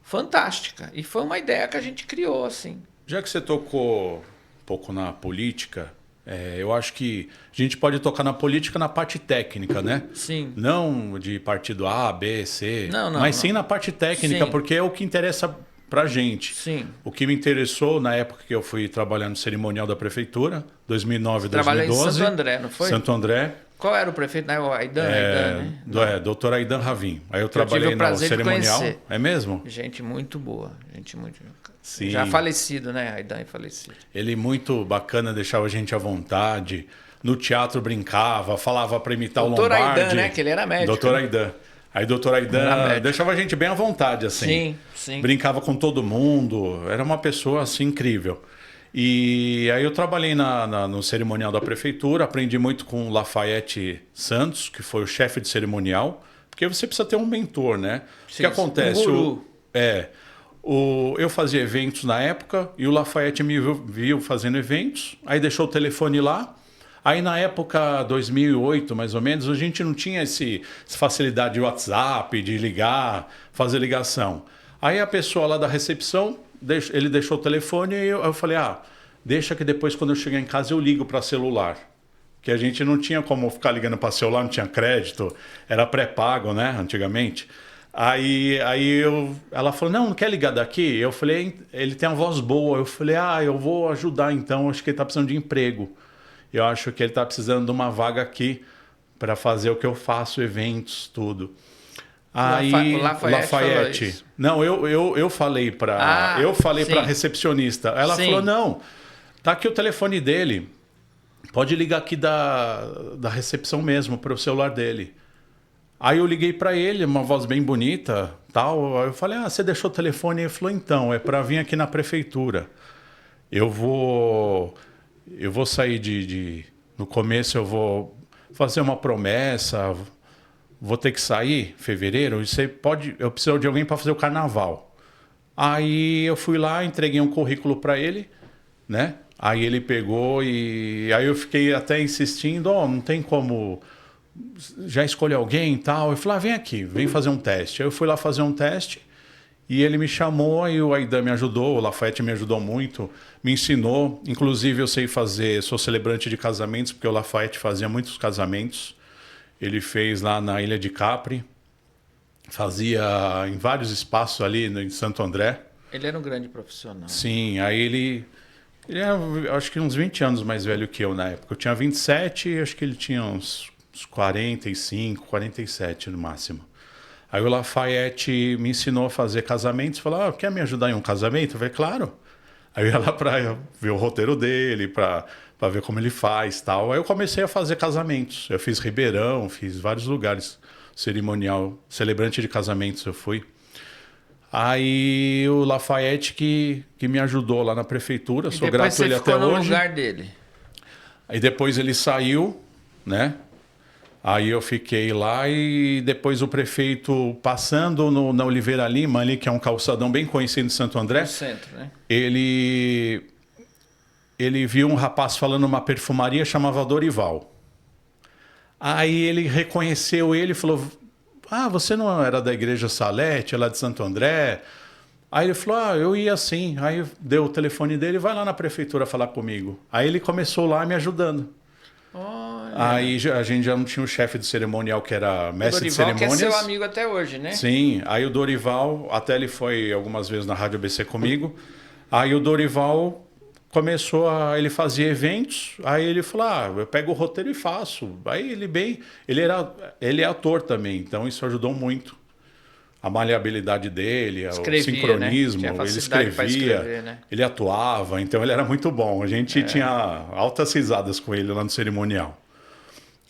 fantástica. E foi uma ideia que a gente criou, assim. Já que você tocou um pouco na política, eu acho que a gente pode tocar na política na parte técnica, né? Sim. Não de partido A, B, C, não, mas sim na parte técnica, porque é o que interessa para a gente. Sim. O que me interessou na época que eu fui trabalhar no cerimonial da prefeitura, 2009 e 2012. Trabalhou em Santo André, não foi? Santo André. Qual era o prefeito? O Aidan, né? Doutor Aidan Ravin. Aí eu trabalhei no cerimonial. É mesmo? Gente muito boa. Gente muito. Sim. Já falecido, né? Aidan é falecido. Ele muito bacana, deixava a gente à vontade. No teatro brincava, falava para imitar Doutor o Lombardi. Aidan, né? Que ele era médico. Doutor né? Aidan. Aí doutor Aidan deixava a gente bem à vontade, assim. Sim, sim. Brincava com todo mundo. Era uma pessoa, assim, incrível. E aí eu trabalhei no cerimonial da prefeitura, aprendi muito com o Lafayette Santos, que foi o chefe de cerimonial, porque você precisa ter um mentor, né? Sim, o que acontece? Um guru. Eu fazia eventos na época e o Lafayette me viu fazendo eventos, aí deixou o telefone lá. Aí na época 2008, mais ou menos, a gente não tinha essa facilidade de WhatsApp, de ligar, fazer ligação. Aí a pessoa lá da recepção, ele deixou o telefone e eu falei, deixa que depois quando eu chegar em casa eu ligo para celular. Que a gente não tinha como ficar ligando para celular, não tinha crédito, era pré-pago, né, antigamente. Aí ela falou, não quer ligar daqui? Eu falei, ele tem uma voz boa. Eu falei, eu vou ajudar então, acho que ele está precisando de emprego. Eu acho que ele está precisando de uma vaga aqui para fazer o que eu faço, eventos, tudo. Aí, o Lafayette. Não, eu falei para a recepcionista. Ela falou, não, tá aqui o telefone dele. Pode ligar aqui da recepção mesmo, para o celular dele. Aí eu liguei para ele, uma voz bem bonita, tal. Aí eu falei, você deixou o telefone? Ele falou, então, é para vir aqui na prefeitura. Eu vou sair no começo eu vou fazer uma promessa, vou ter que sair em fevereiro, eu preciso de alguém para fazer o carnaval. Aí eu fui lá, entreguei um currículo para ele, né? Aí ele pegou e aí eu fiquei até insistindo, não tem como já escolher alguém e tal. Eu falei, vem aqui, vem fazer um teste. Aí eu fui lá fazer um teste. E ele me chamou e o Aidan me ajudou, o Lafayette me ajudou muito, me ensinou. Inclusive eu sou celebrante de casamentos, porque o Lafayette fazia muitos casamentos. Ele fez lá na Ilha de Capri, fazia em vários espaços ali em Santo André. Ele era um grande profissional. Sim, aí ele era, acho que uns 20 anos mais velho que eu na época. Eu tinha 27 e acho que ele tinha uns 45, 47 no máximo. Aí o Lafayette me ensinou a fazer casamentos. Falou, quer me ajudar em um casamento? Eu falei, claro. Aí eu ia lá para ver o roteiro dele, para ver como ele faz tal. Aí eu comecei a fazer casamentos. Eu fiz Ribeirão, fiz vários lugares. Cerimonial, celebrante de casamentos eu fui. Aí o Lafayette que me ajudou lá na prefeitura. Sou grato a ele até hoje. No lugar dele. Aí depois ele saiu, né? Aí eu fiquei lá e depois o prefeito, passando na Oliveira Lima, ali, que é um calçadão bem conhecido de Santo André, no centro, né? Ele viu um rapaz falando numa perfumaria, chamava Dorival. Aí ele reconheceu ele e falou, você não era da igreja Salete, lá de Santo André? Aí ele falou, eu ia sim. Aí deu o telefone dele, vai lá na prefeitura falar comigo. Aí ele começou lá me ajudando. Aí a gente já não tinha o chefe do cerimonial, que era mestre de cerimônias. Que é seu amigo até hoje, né? Sim, aí o Dorival, até ele foi algumas vezes na Rádio ABC comigo. Aí o Dorival ele fazia eventos, aí ele falou, eu pego o roteiro e faço. Aí ele é ator também, então isso ajudou muito. A maleabilidade dele, o sincronismo, né? Ele escrevia, né? Ele atuava, então ele era muito bom. A gente tinha altas risadas com ele lá no cerimonial.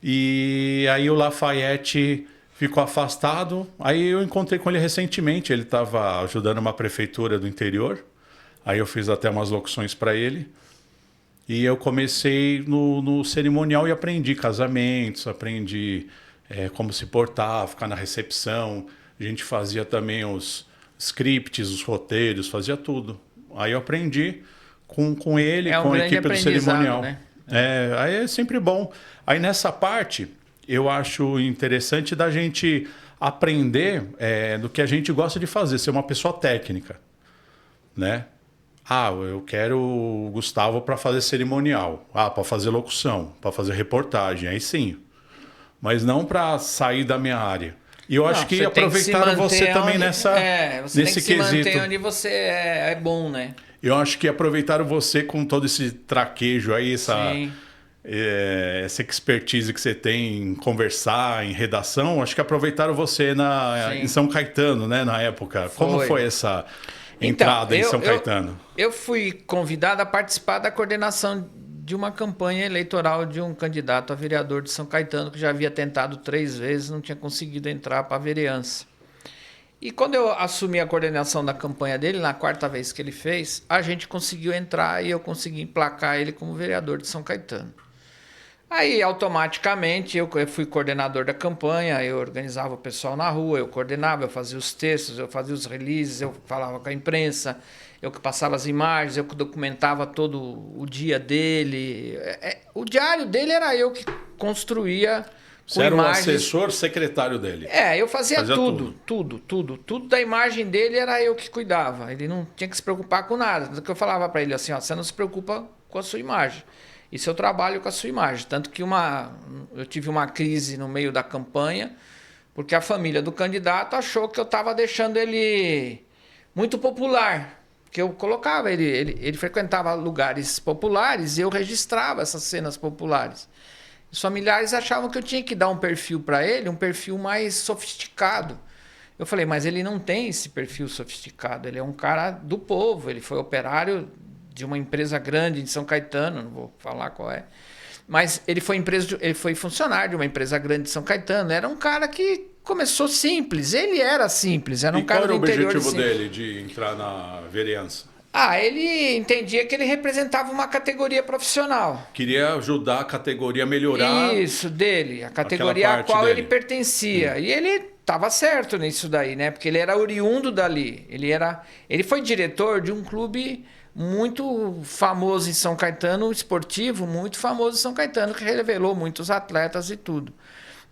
E aí o Lafayette ficou afastado, aí eu encontrei com ele recentemente, ele estava ajudando uma prefeitura do interior, aí eu fiz até umas locuções para ele, e eu comecei no cerimonial e aprendi casamentos, aprendi como se portar, ficar na recepção. A gente fazia também os scripts, os roteiros, fazia tudo. Aí eu aprendi com ele, com a equipe do cerimonial. Né? Aí é sempre bom. Aí nessa parte, eu acho interessante da gente aprender do que a gente gosta de fazer, ser uma pessoa técnica, né? Eu quero o Gustavo para fazer cerimonial, para fazer locução, para fazer reportagem, aí sim. Mas não para sair da minha área. E eu acho que aproveitaram você também nesse tem que se quesito. manter onde você é bom, né? Eu acho que aproveitaram você com todo esse traquejo aí, essa expertise que você tem em conversar, em redação. Acho que aproveitaram você em São Caetano, né, na época. Como foi essa entrada em São Caetano? Eu fui convidado a participar da coordenação de uma campanha eleitoral de um candidato a vereador de São Caetano que já havia tentado 3 vezes, não tinha conseguido entrar para a vereança. E quando eu assumi a coordenação da campanha dele, na 4ª vez que ele fez, a gente conseguiu entrar e eu consegui emplacar ele como vereador de São Caetano. Aí, automaticamente, eu fui coordenador da campanha, eu organizava o pessoal na rua, eu coordenava, eu fazia os textos, eu fazia os releases, eu falava com a imprensa, eu que passava as imagens, eu que documentava todo o dia dele. O diário dele era eu que construía. Você era o assessor secretário dele? Eu fazia tudo da imagem dele era eu que cuidava. Ele não tinha que se preocupar com nada. Tanto que eu falava para ele assim, você não se preocupa com a sua imagem. Isso eu trabalho com a sua imagem. Tanto que eu tive uma crise no meio da campanha, porque a família do candidato achou que eu estava deixando ele muito popular. Que eu colocava, ele frequentava lugares populares e eu registrava essas cenas populares. Os familiares achavam que eu tinha que dar um perfil para ele, um perfil mais sofisticado. Eu falei, mas ele não tem esse perfil sofisticado, ele é um cara do povo, ele foi operário de uma empresa grande em São Caetano, não vou falar qual é, mas ele foi funcionário de uma empresa grande de São Caetano, era um cara que começou simples, ele era simples, era um cara do interior. E qual era o objetivo dele de entrar na vereança? Ele entendia que ele representava uma categoria profissional. Queria ajudar a categoria a melhorar. Isso, dele, a categoria a qual ele pertencia. E ele estava certo nisso daí, né? Porque ele era oriundo dali. Ele foi diretor de um clube muito famoso em São Caetano, esportivo, muito famoso em São Caetano, que revelou muitos atletas e tudo.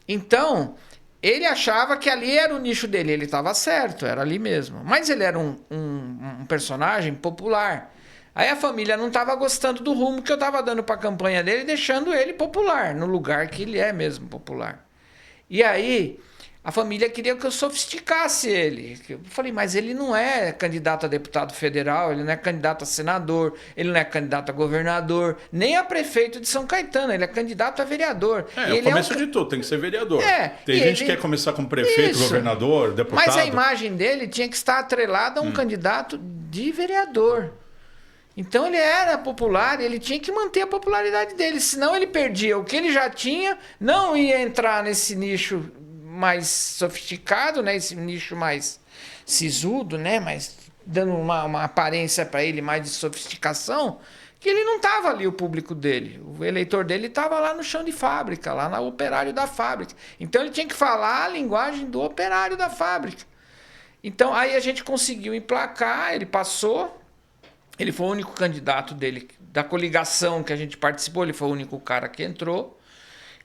Então, ele achava que ali era o nicho dele, ele estava certo, era ali mesmo. Mas ele era um personagem popular. Aí a família não estava gostando do rumo que eu estava dando para a campanha dele, deixando ele popular, no lugar que ele é mesmo popular. E aí a família queria que eu sofisticasse ele. Eu falei, mas ele não é candidato a deputado federal, ele não é candidato a senador, ele não é candidato a governador, nem a prefeito de São Caetano, ele é candidato a vereador. O começo de tudo, tem que ser vereador. Tem gente que quer começar como prefeito, governador, deputado. Mas a imagem dele tinha que estar atrelada a um candidato de vereador. Então ele era popular, ele tinha que manter a popularidade dele, senão ele perdia o que ele já tinha, não ia entrar nesse nicho mais sofisticado, né? Esse nicho mais sisudo, né? Mas dando uma aparência para ele mais de sofisticação, que ele não estava ali o público dele. O eleitor dele estava lá no chão de fábrica, lá no operário da fábrica. Então ele tinha que falar a linguagem do operário da fábrica. Então aí a gente conseguiu emplacar, ele passou, ele foi o único candidato dele, da coligação que a gente participou, ele foi o único cara que entrou.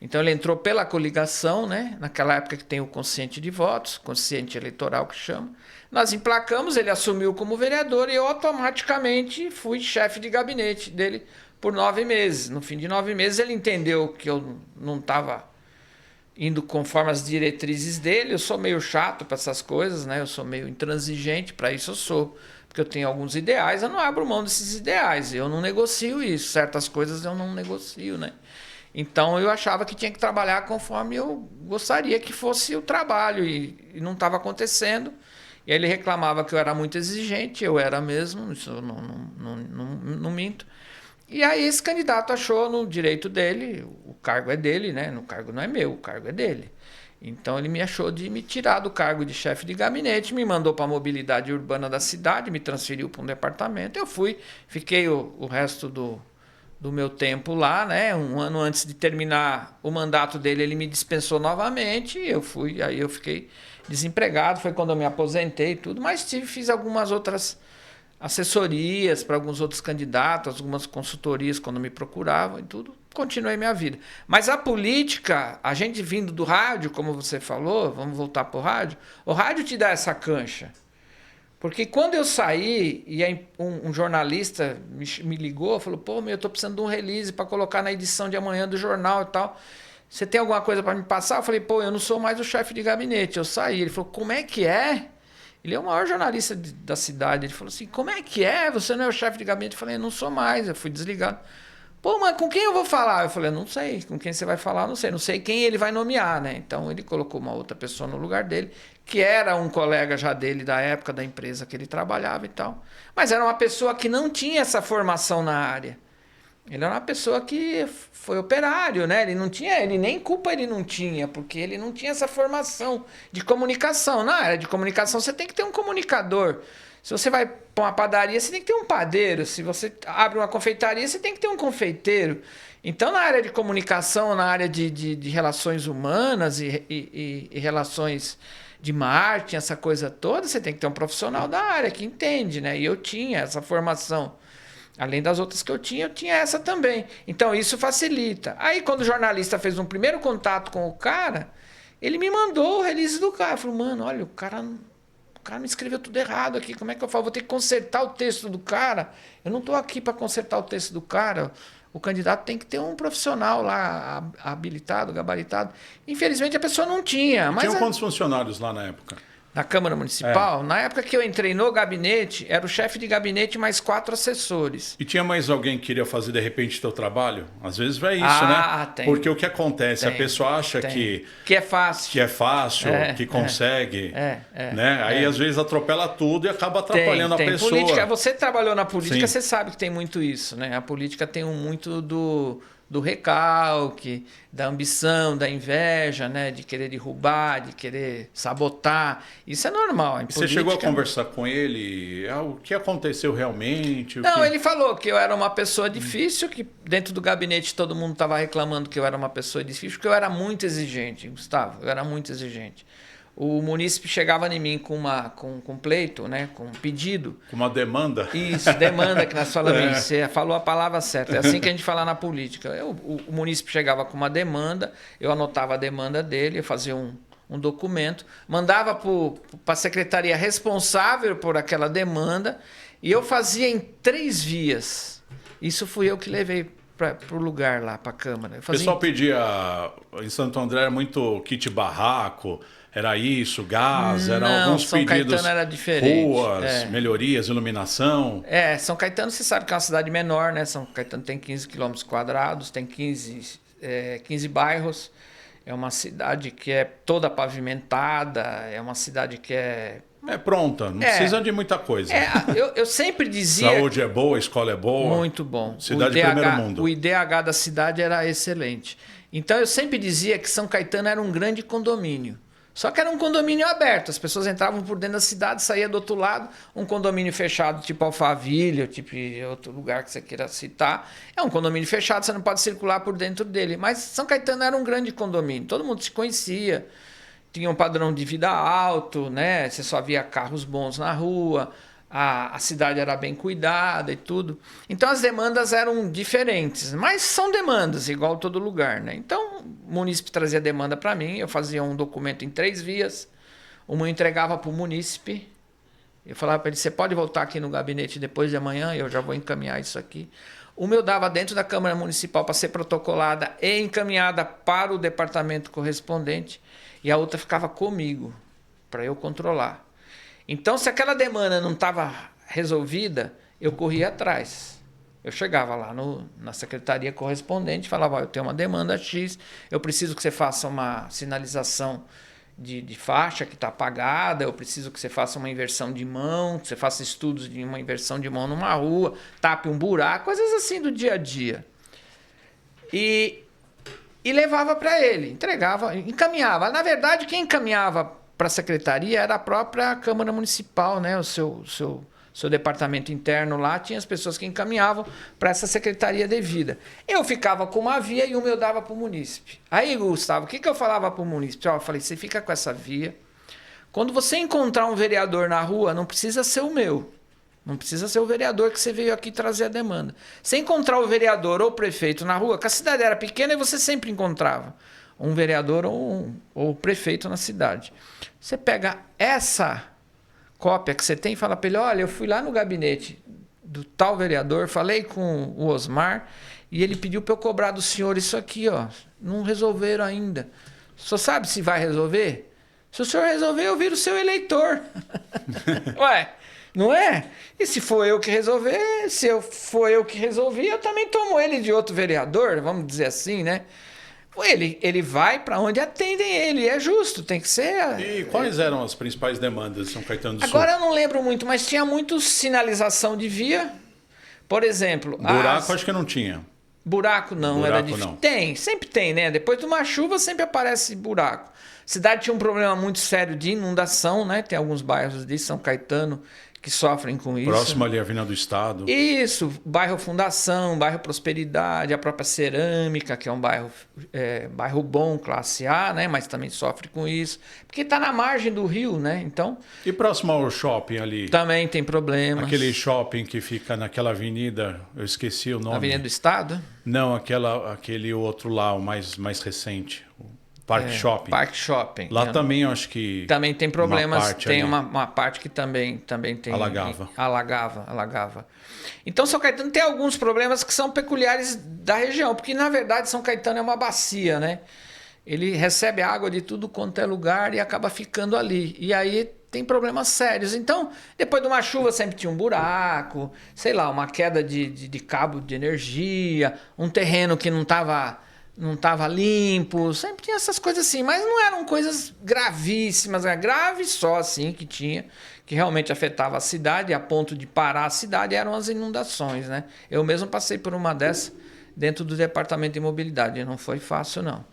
Então ele entrou pela coligação, né? Naquela época que tem o quociente de votos, quociente eleitoral que chama. Nós emplacamos, ele assumiu como vereador e eu automaticamente fui chefe de gabinete dele por 9 meses. No fim de 9 meses ele entendeu que eu não estava indo conforme as diretrizes dele. Eu sou meio chato para essas coisas, né? Eu sou meio intransigente, para isso eu sou. Porque eu tenho alguns ideais, eu não abro mão desses ideais. Eu não negocio isso. Certas coisas eu não negocio, né? Então eu achava que tinha que trabalhar conforme eu gostaria que fosse o trabalho e não estava acontecendo. E aí ele reclamava que eu era muito exigente, eu era mesmo, isso eu não minto. E aí esse candidato achou no direito dele, o cargo é dele, né? O cargo não é meu, o cargo é dele. Então ele me achou de me tirar do cargo de chefe de gabinete, me mandou para a mobilidade urbana da cidade, me transferiu para um departamento. Eu fui, fiquei o resto do meu tempo lá, né? 1 ano antes de terminar o mandato dele, ele me dispensou novamente. Eu fui, aí eu fiquei desempregado. Foi quando eu me aposentei e tudo, mas fiz algumas outras assessorias para alguns outros candidatos, algumas consultorias quando me procuravam e tudo. Continuei minha vida. Mas a política, a gente vindo do rádio, como você falou, vamos voltar para o rádio te dá essa cancha. Porque quando eu saí, e aí um jornalista me ligou, falou, pô, eu tô precisando de um release para colocar na edição de amanhã do jornal e tal. você tem alguma coisa para me passar? Eu falei, pô, eu não sou mais o chefe de gabinete, eu saí. Ele falou, como é que é? Ele é o maior jornalista da cidade. Ele falou assim, como é que é? Você não é o chefe de gabinete? Eu falei, não sou mais, eu fui desligado. Pô, mas com quem eu vou falar? Eu falei, não sei, com quem você vai falar, não sei. Não sei quem ele vai nomear, né? Então ele colocou uma outra pessoa no lugar dele, que era um colega já dele da época da empresa que ele trabalhava e tal. Mas era uma pessoa que não tinha essa formação na área. Ele era uma pessoa que foi operário, né? Ele não tinha, ele nem culpa ele não tinha, porque ele não tinha essa formação de comunicação. Na área de comunicação você tem que ter um comunicador. Se você vai para uma padaria, você tem que ter um padeiro. Se você abre uma confeitaria, você tem que ter um confeiteiro. Então, na área de comunicação, na área de relações humanas e relações de marketing, essa coisa toda, você tem que ter um profissional da área que entende, né? E eu tinha essa formação. Além das outras que eu tinha essa também. Então, isso facilita. Aí, quando o jornalista fez um primeiro contato com o cara, ele me mandou o release do cara. Eu falei, mano, olha, o cara me escreveu tudo errado aqui. Como é que eu faço? Vou ter que consertar o texto do cara. Eu não estou aqui para consertar o texto do cara. O candidato tem que ter um profissional lá habilitado, gabaritado. Infelizmente, a pessoa não tinha. Mas tinham quantos funcionários lá na época? Na Câmara Municipal, na época que eu entrei no gabinete, era o chefe de gabinete mais 4 assessores. E tinha mais alguém que queria fazer de repente teu trabalho? Às vezes é isso, né? Tem. Porque o que acontece? A pessoa acha que é fácil. Que é fácil, que consegue. Né? Aí às vezes atropela tudo e acaba atrapalhando a pessoa. Política, você trabalhou na política, Sim. Você sabe que tem muito isso, né? A política tem muito do recalque, da ambição, da inveja, né? De querer derrubar, de querer sabotar. Isso é normal. Você chegou a conversar com ele? O que aconteceu realmente? Ele falou que eu era uma pessoa difícil, que dentro do gabinete todo mundo estava reclamando que eu era uma pessoa difícil, porque eu era muito exigente, Gustavo. Eu era muito exigente. O munícipe chegava em mim com um pleito, né, com um pedido. Com uma demanda? Isso, demanda que nós falamos. Você falou a palavra certa. É assim que a gente fala na política. O munícipe chegava com uma demanda, eu anotava a demanda dele, eu fazia um documento, mandava para a secretaria responsável por aquela demanda e eu fazia em 3 vias. Isso fui eu que levei para o lugar lá, para a Câmara. O pessoal pedia, em Santo André era muito kit barraco, era isso, gás, eram alguns São pedidos, Caetano era diferente. ruas, melhorias, iluminação. São Caetano, você sabe que é uma cidade menor, né? São Caetano tem 15 km², tem 15 bairros. É uma cidade que é toda pavimentada, é uma cidade que é... É pronta, não precisa de muita coisa. Eu sempre dizia... Saúde é boa, escola é boa. Muito bom. Cidade de primeiro mundo. O IDH da cidade era excelente. Então eu sempre dizia que São Caetano era um grande condomínio. Só que era um condomínio aberto, as pessoas entravam por dentro da cidade, saía do outro lado, um condomínio fechado tipo Alphaville, ou tipo outro lugar que você queira citar. É um condomínio fechado, você não pode circular por dentro dele. Mas São Caetano era um grande condomínio, todo mundo se conhecia, tinha um padrão de vida alto, né? Você só via carros bons na rua, a cidade era bem cuidada e tudo. Então as demandas eram diferentes, mas são demandas, igual todo lugar, né? Então o munícipe trazia demanda para mim, eu fazia um documento em 3 vias, uma eu entregava para o munícipe, eu falava para ele, você pode voltar aqui no gabinete depois de amanhã, eu já vou encaminhar isso aqui. Uma eu dava dentro da Câmara Municipal para ser protocolada e encaminhada para o departamento correspondente, e a outra ficava comigo, para eu controlar. Então, se aquela demanda não estava resolvida, eu corria atrás. Eu chegava lá na secretaria correspondente e falava, eu tenho uma demanda X, eu preciso que você faça uma sinalização de faixa que está apagada, eu preciso que você faça uma inversão de mão, que você faça estudos de uma inversão de mão numa rua, tape um buraco, coisas assim do dia a dia. E levava para ele, entregava, encaminhava. Na verdade, quem encaminhava para a secretaria era a própria Câmara Municipal, né? O seu departamento interno lá tinha as pessoas que encaminhavam para essa secretaria devida. Eu ficava com uma via e uma eu dava para o munícipe. Aí, Gustavo, o que eu falava para o munícipe? Eu falei, você fica com essa via. Quando você encontrar um vereador na rua, não precisa ser o meu. Não precisa ser o vereador que você veio aqui trazer a demanda. Você encontrar o vereador ou o prefeito na rua, que a cidade era pequena e você sempre encontrava um vereador ou o prefeito na cidade. Você pega essa cópia que você tem e fala para ele, olha, eu fui lá no gabinete do tal vereador, falei com o Osmar E ele pediu para eu cobrar do senhor isso aqui, ó. Não resolveram ainda. Só sabe se vai resolver? Se o senhor resolver, eu viro seu eleitor. Ué, não é? E se for eu que resolver, for eu que resolvi, eu também tomo ele de outro vereador, vamos dizer assim, né? Ele vai para onde atendem ele, é justo, tem que ser. E quais eram as principais demandas de São Caetano do Sul? Agora eu não lembro muito, mas tinha muito sinalização de via. Por exemplo... Buraco acho que não tinha. Buraco não, Buraco era difícil. não. Tem, sempre tem, né? Depois de uma chuva sempre aparece buraco. A cidade tinha um problema muito sério de inundação, né? Tem alguns bairros de São Caetano que sofrem com isso. Próximo ali à Avenida do Estado. Isso, bairro Fundação, bairro Prosperidade, a própria Cerâmica, que é um bairro bom, classe A, né? Mas também sofre com isso. Porque está na margem do rio, né? Então... E próximo ao shopping ali? Também tem problemas. Aquele shopping que fica naquela avenida, eu esqueci o nome. Avenida do Estado? Não, aquele outro lá, o mais recente. Park Shopping. Park Shopping. Lá também eu acho que... Também tem problemas. Tem uma uma parte que também tem... Alagava. Alagava. Então, São Caetano tem alguns problemas que são peculiares da região. Porque, na verdade, São Caetano é uma bacia, né? Ele recebe água de tudo quanto é lugar e acaba ficando ali. E aí tem problemas sérios. Então, depois de uma chuva sempre tinha um buraco, sei lá, uma queda de cabo de energia, um terreno que não estava limpo, sempre tinha essas coisas assim, mas não eram coisas gravíssimas, grave só assim que tinha, que realmente afetava a cidade, a ponto de parar a cidade, eram as inundações, né? Eu mesmo passei por uma dessas dentro do departamento de mobilidade, não foi fácil não.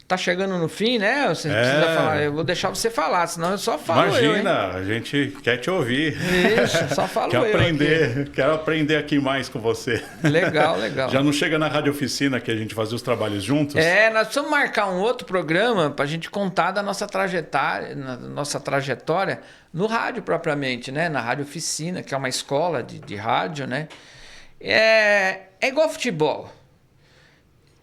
Tá chegando no fim, né? Você precisa falar. Eu vou deixar você falar, senão eu só falo. Imagina, a gente quer te ouvir. Isso, só falo Quero aprender aqui mais com você. Legal. Já não chega na Rádio Oficina que a gente fazia os trabalhos juntos? Nós precisamos marcar um outro programa para a gente contar da nossa trajetória no rádio propriamente, né? Na Rádio Oficina, que é uma escola de rádio, né? É igual futebol.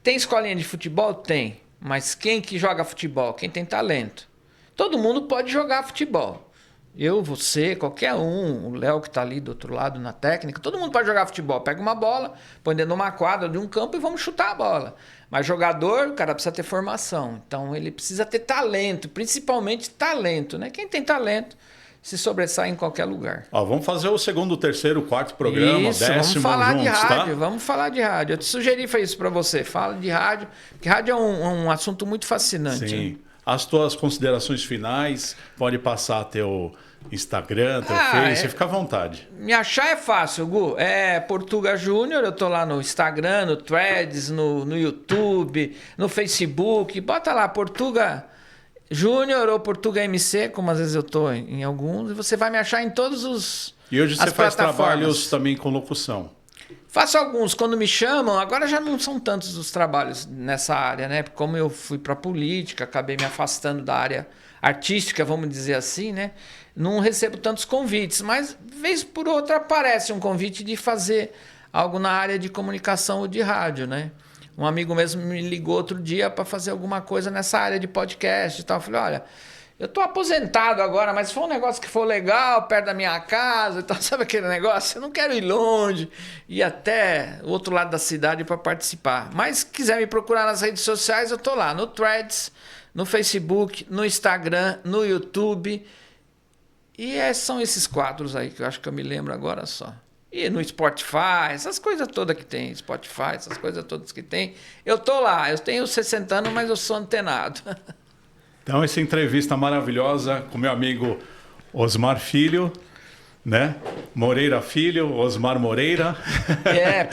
Tem escolinha de futebol? Tem. Mas quem que joga futebol? Quem tem talento. Todo mundo pode jogar futebol. Eu, você, qualquer um, o Léo que está ali do outro lado na técnica, todo mundo pode jogar futebol. Pega uma bola, põe dentro de uma quadra de um campo e vamos chutar a bola. Mas jogador, o cara precisa ter formação. Então ele precisa ter talento, principalmente talento, né? Quem tem talento se sobressai em qualquer lugar. Vamos fazer o segundo, terceiro, quarto programa, isso, 10º vamos falar juntos, de rádio, tá? Vamos falar de rádio. Eu te sugeri foi isso para você. Fala de rádio, porque rádio é um assunto muito fascinante. Sim. Né? As tuas considerações finais, pode passar teu Instagram, teu Face, fica à vontade. Me achar é fácil, Gu. É Portuga Júnior, eu tô lá no Instagram, no Threads, no YouTube, no Facebook. Bota lá, Portuga Júnior ou Portuga MC, como às vezes eu tô em alguns, e você vai me achar em todos os E hoje você faz plataformas. trabalhos também com locução. Faço alguns, quando me chamam, agora já não são tantos os trabalhos nessa área, né? Como eu fui para política, acabei me afastando da área artística, vamos dizer assim, né? Não recebo tantos convites, mas vez por outra aparece um convite de fazer algo na área de comunicação ou de rádio, né? Um amigo mesmo me ligou outro dia para fazer alguma coisa nessa área de podcast e tal. Eu falei, olha, eu tô aposentado agora, mas se for um negócio que for legal, perto da minha casa e tal, sabe aquele negócio? Eu não quero ir longe, ir até o outro lado da cidade para participar. Mas se quiser me procurar nas redes sociais, eu tô lá, no Threads, no Facebook, no Instagram, no YouTube. E são esses quadros aí que eu acho que eu me lembro agora só. E no Spotify, essas coisas todas que tem, Spotify, essas coisas todas que tem. Eu tô lá, eu tenho 60 anos, mas eu sou antenado. Então, essa entrevista maravilhosa com meu amigo Osmar Filho, né? Moreira Filho, Osmar Moreira.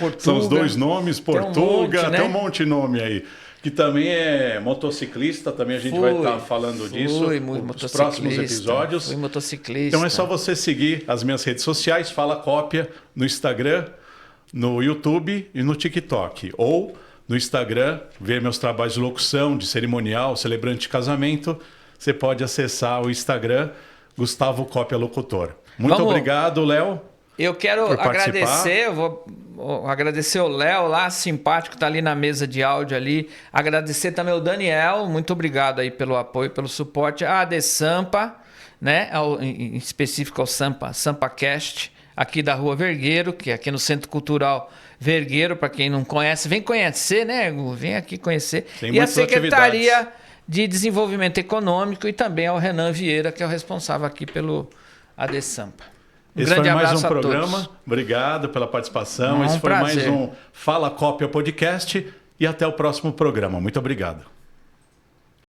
Portuga. São os dois nomes, Portuga, tem um monte de nome aí. Que também é motociclista, também a gente vai estar falando disso nos próximos episódios. Fui motociclista. Então é só você seguir as minhas redes sociais, Fala Cópia, no Instagram, no YouTube e no TikTok. Ou no Instagram, ver meus trabalhos de locução, de cerimonial, celebrante de casamento. Você pode acessar o Instagram, Gustavo Cópia Locutor. Muito obrigado, Léo. Eu quero agradecer, eu vou agradecer o Léo lá, simpático, tá ali na mesa de áudio ali. Agradecer também o Daniel, muito obrigado aí pelo apoio, pelo suporte. A AD Sampa, né? Em específico ao SampaCast, aqui da Rua Vergueiro, que é aqui no Centro Cultural Vergueiro, para quem não conhece, vem conhecer, né, Gu? Vem aqui conhecer. Tem e a muitas Secretaria atividades. de Desenvolvimento Econômico e também ao Renan Vieira, que é o responsável aqui pelo ADESAMPA. Esse Grande foi mais abraço um a programa. todos. Obrigado pela participação. Um Esse foi mais prazer. um Fala Cópia Podcast. E até o próximo programa. Muito obrigado.